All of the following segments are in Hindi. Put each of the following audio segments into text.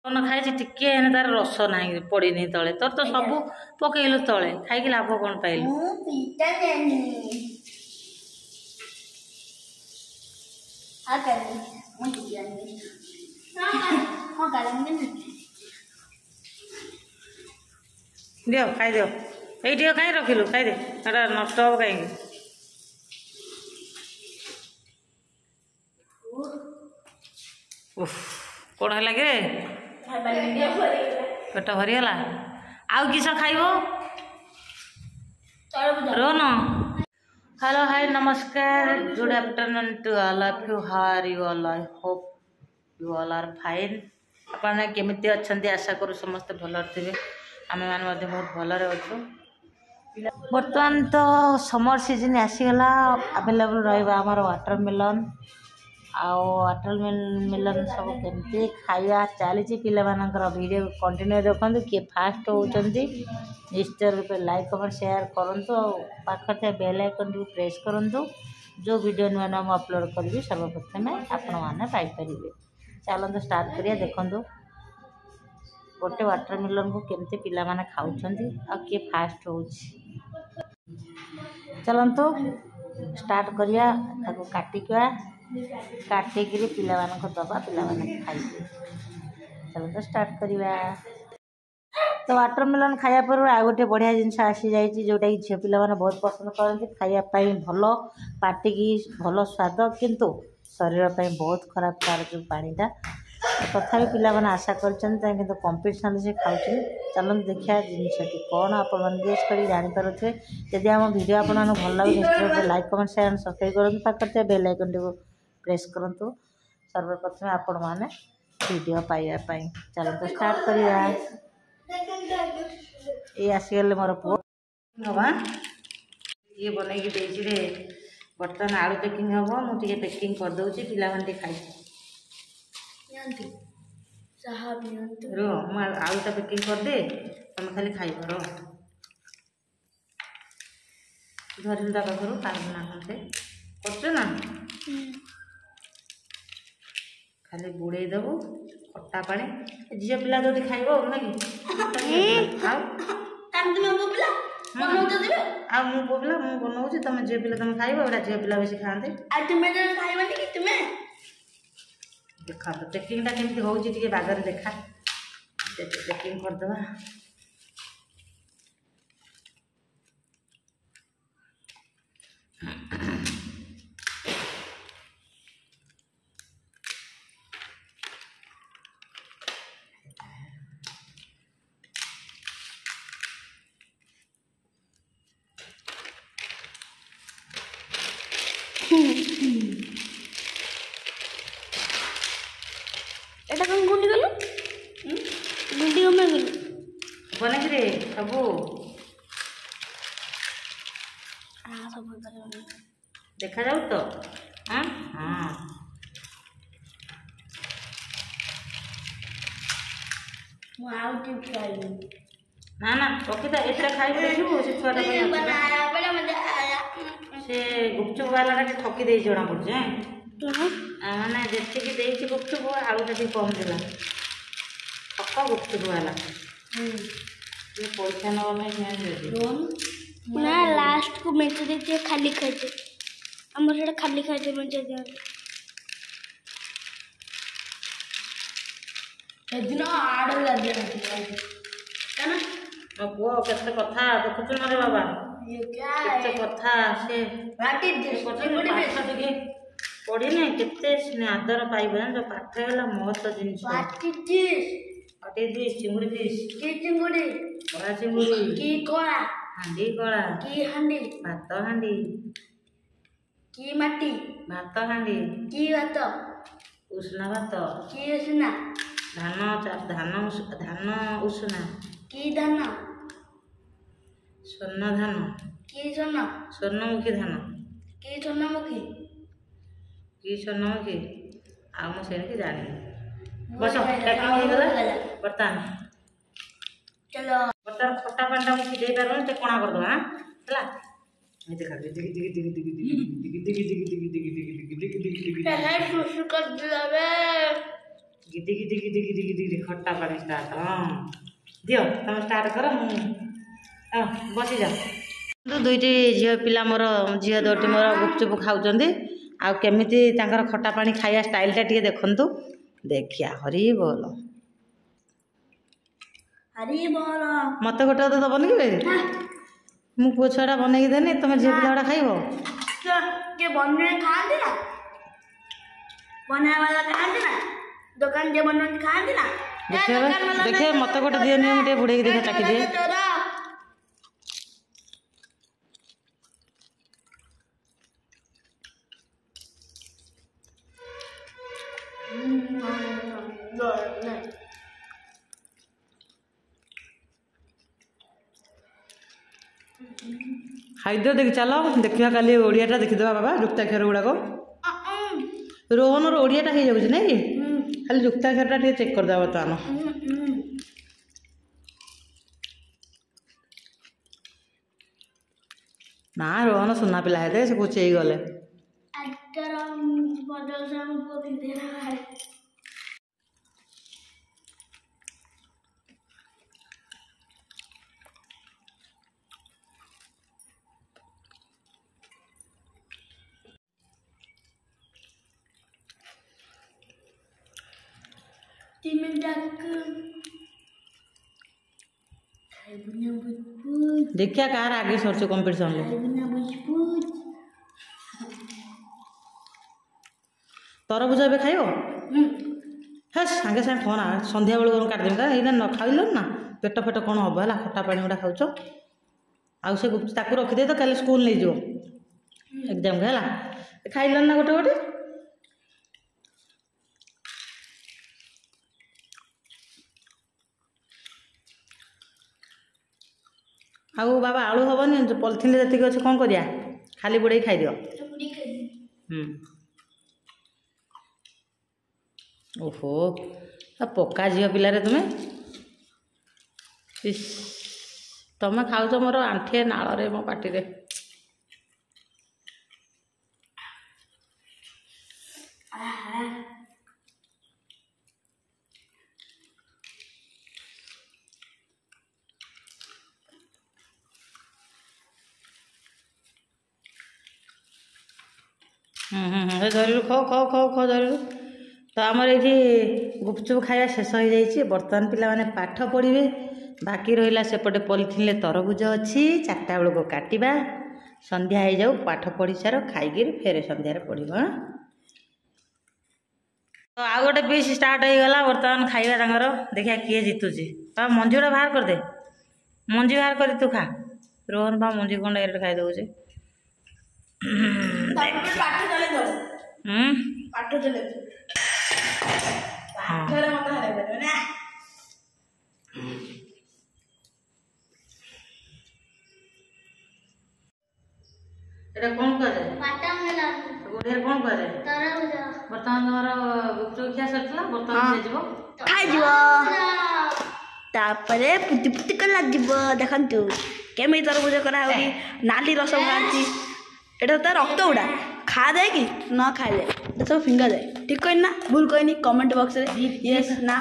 कौन खाई टिके तार रस ना पड़नी तले तोर तो सब पकईलु तले खाई लाभ कौन पाइलु दियो खाई दियो ये कहीं रखिलु खाई दे नष्ट हम कहीं कौन है लगे पेट भरीगला आउ किस खाइब रोन हेलो हाय नमस्कार good afternoon to all of you how are you all I hope you all are fine आपने केमिति अच्छंती आशा करू समस्त भल थे आम मैंने बहुत भलरे अच्छु बर्तमान तो समर सीजन आसीगला अवेलेबल रहा आमर वाटरमेलन आउ वाटरमेलन सब केमती खाଇବା चली पिलाମାନଙ୍କର वीडियो कंटिन्यू देखते किए फास्ट होती निश्चय रूप लाइक कमेंट शेयर करूँ पाखे बेल आइकन को प्रेस करूँ जो वीडियो नुआ नुआ अपलोड करी सर्वप्रथम आपण मैंने पाइपर चलते स्टार्ट करिया देखु गोटे वाटरमेलन को केमती पिला माने खाउछंती आ किए फास्ट हो चलतु स्टार्ट करिया ताको काटिका काटिक पिला दबा पिला खाइबे चलते स्टार्ट करिया तो वाटरमेलन खाया पर आ गोटे बढ़िया जिनस आसी जाइए जोटा कि झील पिला बहुत पसंद करते खायापाई भल पार्टी की भल स्वाद किंतु शरीर पर बहुत खराब तार जो पानीटा तथापि पिला आशा कर कंपिटिशन से खाऊँ चलते देखा जिनस कौन आप गेस कर जानीपे जदि आम भिड आप भल लगे लाइक कमेंट शेयर सब्सक्राइब करूँ पाखे बेल आइकन को प्रेस करूँ सर्वप्रथम आपण मैंने वीडियो पाइबापी चलते स्टार्ट करिया ये आसीगले मोर पु हवा ये बनई रे बर्तमान आलू पैकिंग हम मुझे पैकिंग करदे पिला खाई रो मु आलूटा पैकिंग करदे तुम खाली खाइब रो धरिल ता पाखर पाना कर ना खाली बुड़े देबू खट्टा पानी झील पिला जो खाइब ना कि मु पिला मु बनाऊँ तुम झील पिला तुम खाइब एटा झील पिला बेसी खाते देखा तो पैकिंगटा केमती होची बागर देखा पैकिंग करदे এটা কোন গুন্ডি গেল গুন্ডি কমে গেল বনে রে সবু सब देखा जाऊ तो हाँ हाँ ना ना रखी था एथरा खाई देखिबो से छुआटा से गुपचुप वाला के ठकी दे जणा पड़े माने जेतिकी देइछि गुपचुप आलूटा टी कम देला ठक गुपचुप वाला ये पैसा नवा में नहीं ना लास्ट को मेचे देते खाली खाइते हमर सेटा खाली खाइते मेचे दे एदिन आड़ लागे ना मो पुओ केते कथा देखुछ न रे बाबा ये क्या केते कथा से व्हाट इज दिस पढ़ी नहीं केते आदर पाइबे जो पाठ होला महत्व जिनिस व्हाट इज दिस चिंगुड़ी फिश की चिंगुड़ी बड़ा चिंगुड़ी की कोला हांडी कला की हांडी भात हांडी की माटी भात हांडी की भात उष्णा भात की उष्णा धान उष्णा की धान स्वर्ण धान की सोना स्वर्णमुखी धान की सोनामुखी की स्वर्णमुखी आ मु सेन के जानी बस पैकिंग हो गला बर्तन चलो बर्तन खट्टा पांडा मु दे पारो ते कोना कर दो हां हला ए देखा दिगी दिगी दिगी दिगी दिगी दिगी दिगी दिगी दिगी दिगी दिगी दिगी दिगी पहले शुरू कर दिया रे गिदी गिदी गिदी गिदी गिदी गिदी खट्टा पानी स्टार्ट हाँ दियो तुम स्टार्ट कर बसी जा दुईटी झील पिला मोर झील दुईटी मोर गुपचुप खाऊँ आमी खट्टा पानी खाଇବା स्टाइलटा टे देखु देखिया हरी बोल मत गोटे तो दबन कि मु पुओ छुआ बनई देनी तुम झील पिला गुड़ा खाइब दुकान जे बन खाती ना देखे मत गोटे दिए मुझे बुड़े देखा चाकी दिए खाइदियो देख चलो देखा काली ओडियाटा देखीदे बाबा जुक्ताक्षर गुड़ाक रोहन ओडियाटा हो जाऊँ ना कि खाली जुक्ताक्षरटा टे चेक करदे बर्तमान ना रोहन सुना पिला है से कुछ गले देखिया कार आगे सरसे कंपटीशन तरबुज ए खाइब है सागे सागे खाना संध्या बेलू काटदेमी का ये न खाइल ना पेट फेट कौन हम है खट्टा पानी गुड़ा खाऊ आउ से रखिदे तो कल स्कूल नहीं जो एग्जाम है खाइल ना गोटे गोटे आउ बाबा आलू हेनी पलिथिन जी अच्छे कौन करिया खाली बुड़े खाई दियो ओहो पक्का झील पिला तुम्हें तमें खाऊच मोर आंठे नाल मो पाटी रे धरु खो खो खो खो धरु तो आमर ये गुपचुप खाया शेष हो जाइए बर्तमान पिला माने पाठ पढ़े बाकी रहा सेपटे पॉलिथिन तरबुज अच्छी 4टा बेल को काटा संध्या हो जाऊ पाठ पढ़ी सार खाई फेर संध्यार पढ़ तो आउ गोटे पीस स्टार्ट हो गला बर्तमान खाଇବା तांगर देखिया किए जीतुची मंजीटा बाहर करदे मंजी बाहर कर तू खा रोहन बा मंजी कौन डायरेक्ट खाई दे कौन कह कौन कह बर्तमान तुम गुपचुप खिया सरला बर्तमान तापरे पुटी पुटी कला जीव देखंतु केमी तरबुज करा होगी नाली रस बाहरची एटा तो रक्त उड़ा खा दे कि न खाए दे सब फिंगा दे ठीक कहनी ना भूल कहनी कमेंट बॉक्स रे यस ना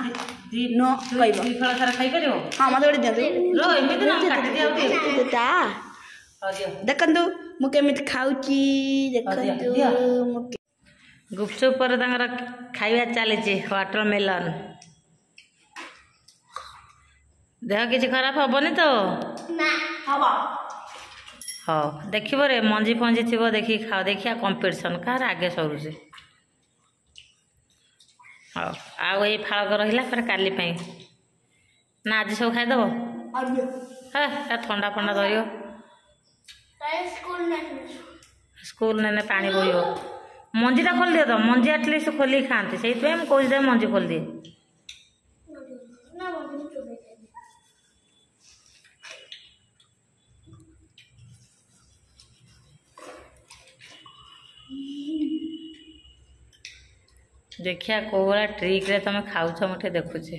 नो कहबो फल सारा खाई परियो हां मते गोटे दियौ रो एमिति ना काटी दिया ता देखंतु मु केमिति खाउची देखंतु गुपचुप पर तांगर खाइबा चली वाटरमेलन देह किसी खराब हेनी तो ना हवा हाँ देखिए रे मंजी फंजी थी देखिए खाओ देखिए कंपटीशन कार आगे सरुचे हाँ आउ ये फाड़क रहा फिर काली ना आज सब खाईदेव है ठंडा फंडा धरियो स्कूल ने पानी बोइब मंजीटा खोल दिए तो मंजी एटलिस्ट खोलिक खाते से कौन मंजी खोल दिए देखिया कौ भाया ट्रिक रे तुम खाऊछ मुठे देखुचे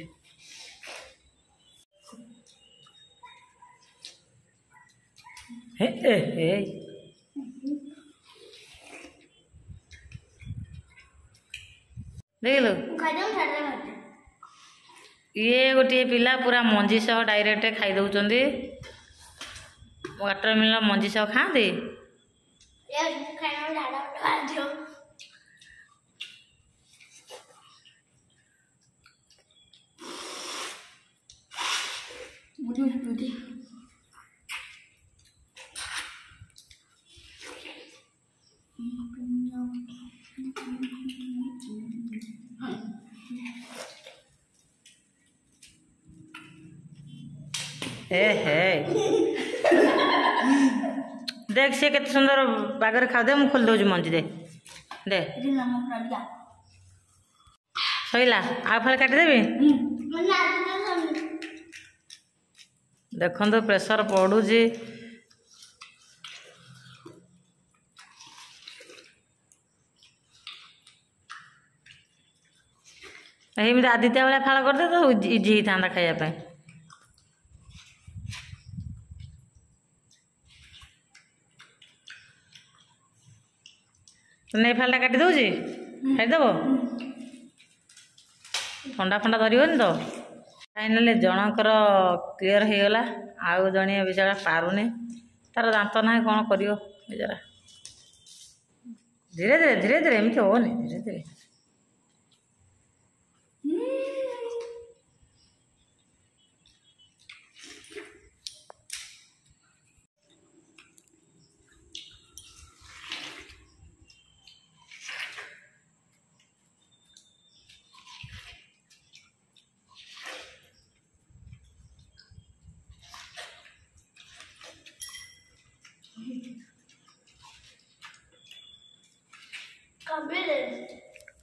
हे ए हे देखिलु ये गोटे पिला पूरा मंजी सह डायरेक्ट खाई दौरान वाटरमेलन मंजी सह खाते हे देख से केते सुंदर बागर खा दे खोल दौर मंजी दे दे सैला आ फल काटिदेवी देखो प्रेसर पड़ुची एमती आदित्य भाया फाड़ करदे तो इजी ही था खायापी नहीं फालटा काटी दौची खाईदेव ठंडा फंडा धरन तो फाइनाली जनकर क्लीयर हो गला आउ जड़िया बेचारा पारुनी तार दांत ना कौन कर बेचारा धीरे धीरे धीरे धीरे एमती होनी धीरे धीरे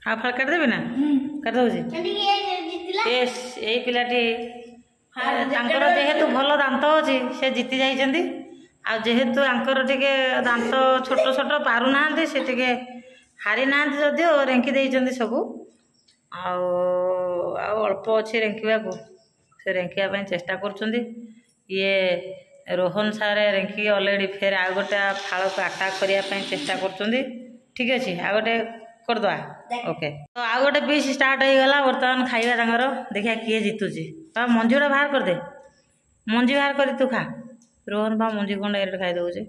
हाँ फल काटिदेवी ना काट दूसरी यही पिलाटी जेहेतु भल दांत अच्छी से जीति जाइछन्ति आ जेहेतु आंकर टिके दांत छोट छोट पारु ना से टिके हारी ना जदियो रेंकी देइछन्ति सबू अल्प अच्छी रेंकिबा को से रेंकिया ପାଇଁ चेष्टा करछन्ति ये रोहन सारे रेंकी ऑलरेडी फेर आ गोटे फाड़ को अटैक करिया ପାଇଁ चेष्टा करछन्ति ठीक अच्छे आ गोटे करदे ओके तो आ गोटे पीस स्टार्ट हो गला बर्तमान खाइबा तांगर देखिया किए जीतुची बा मंजूरा बाहर कर दे मंजी बाहर कर तू खा रोहन बा मंजी कोन डायरेक्ट खाई दउचे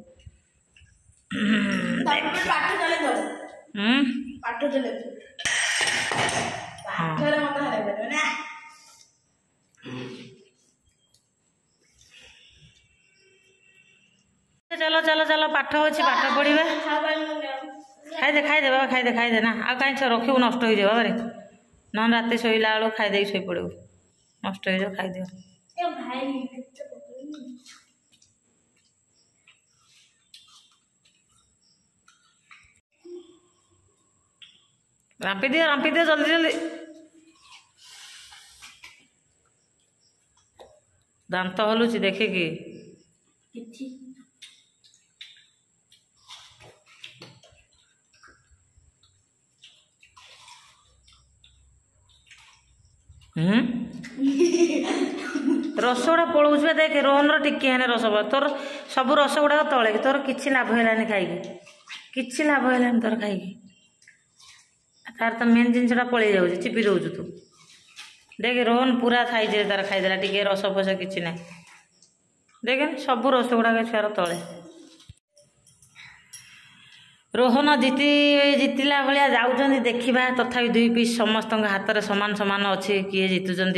चलो चलो चलो पाठ अच्छी पाठ पढ़ा खाईदे बाबा खाईदे ना आ कहीं रखू नष्ट हो जाए बाबा ना रात शोला बेलू खाईदे शो पड़ू नष्ट हो जाओ खाईदे रांपी दियो जल्दी जल्दी दांत हलुची देखे कि रस गुड़ा पलौच देख रोहन टिके रस तोर सब रस गुड़ा तले तोर किसी लाभ है खाई कि लाभ है तोर खाई तार तो मेन जिनसा पलि जाऊँ चिपी दौचु तू देख रोहन पूरा साइज तार खाईदेला टिके रस फस कि ना देख सब रस गुड़ा छुआर तले रोहन जीतिला भाया जाऊँ देखा तथापि दुई पीस समस्त हाथ में सामान सामान अच्छे किए जीतुं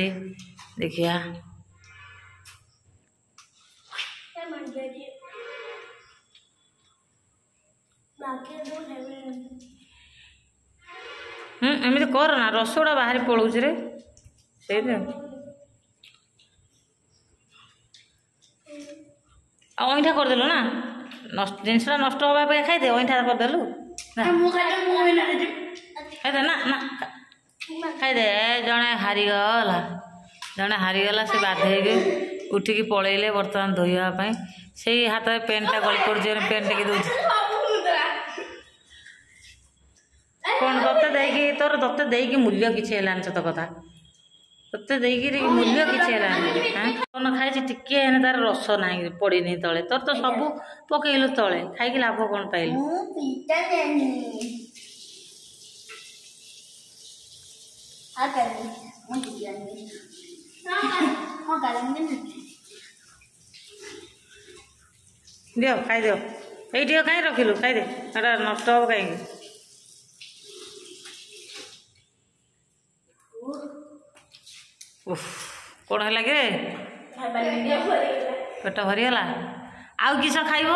देखिया एमती कर ना रस गुड़ा बाहरी पलौच रे से अईठा करदेलु ना जिनसा नष्ट हाँपे खाईदे अईठा करदेलु खाईदे ना ना खाईदे जड़े हारीगला से बाधे उठिकी पलैले बर्तमान धोइवाई से हाथ में पेनटा गली पड़ पेन टेक दूसरी कौन तोते देकी मूल्य किसी सत कथा तोते मूल्य किसी कौन खाई टिके तार रस ना पड़नी तले तोर तो सब पकईलु तले खाई लाभ कौन पाइलु दियो खाईदियो ये कहीं रखिलु खाईदे एटा नष्ट हम कहीं कौन है कि पेट भरीगला आउ किस खाइब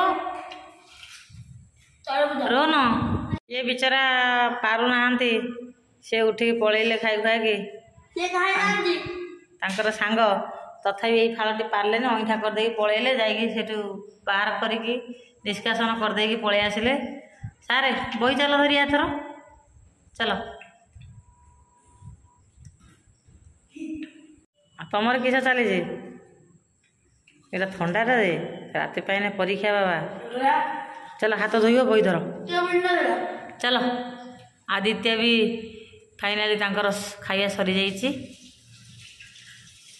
रोन ये बेचारा पारु ना से उठिक पलैले खाई खाई तांकर सांग तथापि यही फालटी पारे अईठा करदे पलैले जाइए बाहर करिकी निष्कासन करदे पलि आसिले सारे बही चल धरी एथर चल तुमर किस चली ये थंडा दे राति पाइने परीक्षा बाबा चलो हाथ धोइब बही धर चलो आदित्य भी फाइनाली तांकर खाइया सरी जाइए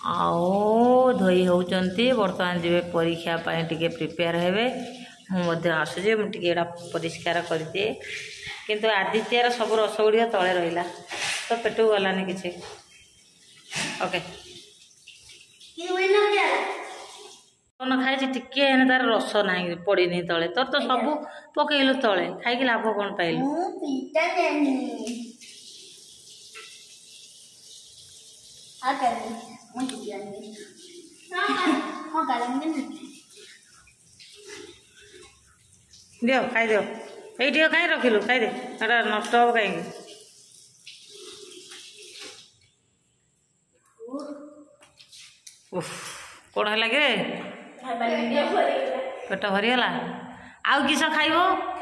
आओ धोई होती बर्तमान जी परीक्षा टी प्रिपेयर हेबे मुझे आसूचे मुझे परिष्कार कर दिए किंतु आदित्यर सब रस गुड़िक तले रहा तो पेटू गलानी किसी ओके कौन खाई टिके तार रस ना पड़नी तले तोर तो सब पकईलु तले खाई लाभ कौन पाइलु दियो खाईदियो ये कहीं रखिलु खाईदे एटा नष्ट हम कहीं कौन है कि पेट भरीगला आउ किस खाइब